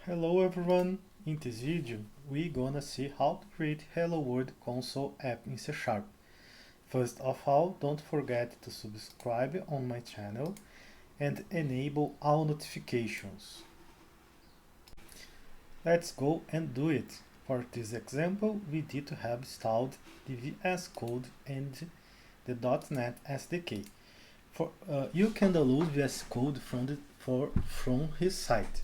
Hello everyone, in this video we're gonna see how to create Hello World console app in C#. First of all, don't forget to subscribe on my channel and enable all notifications. Let's go and do it. For this example, we need to have installed the VS Code and the .NET SDK. You can download VS Code from his site.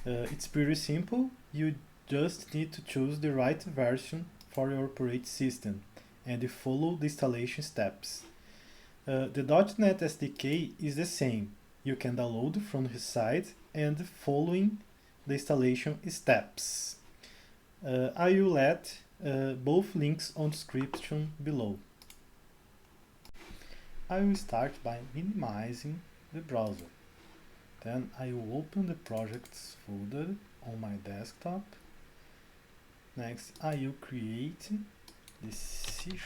It's pretty simple. You just need to choose the right version for your operating system and follow the installation steps. The .NET SDK is the same. You can download from his site and following the installation steps. I will add both links on description below. I will start by minimizing the browser. Then I will open the projects folder on my desktop. Next, I will create the C#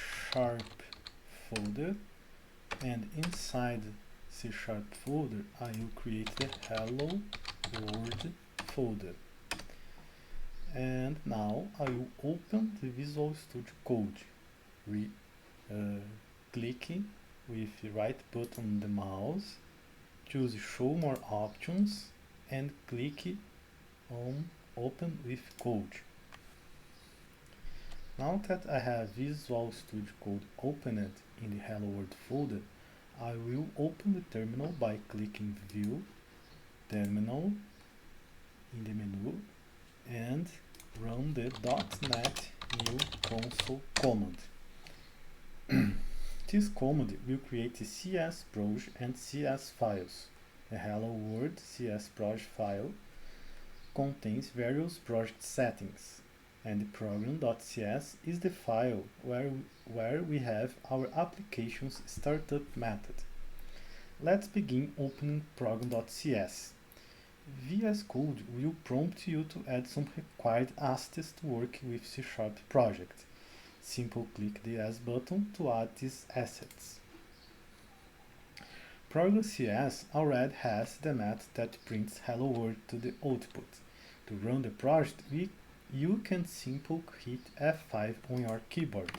folder, and inside C# folder, I will create the Hello World folder. And now I will open the Visual Studio Code. Clicking with the right button on the mouse, choose Show More Options and click on Open with Code. Now that I have Visual Studio Code opened in the Hello World folder, I will open the terminal by clicking View, Terminal in the menu and run the .NET new console command. This command will create the CS proj and CS files. The Hello World CS proj file contains various project settings, and the program.cs is the file where we have our application's startup method. Let's begin opening program.cs. VS Code will prompt you to add some required assets to work with C# project. Simply click the Yes button to add these assets. Program.cs already has the method that prints Hello World to the output. To run the project, you can simply hit F5 on your keyboard.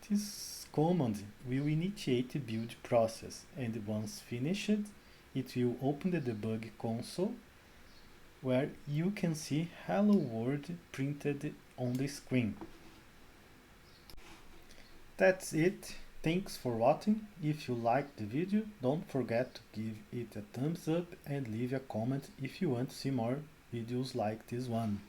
This command will initiate the build process, and once finished, it will open the debug console where you can see Hello World printed on the screen. That's it. Thanks for watching. If you liked the video, don't forget to give it a thumbs up and leave a comment if you want to see more videos like this one.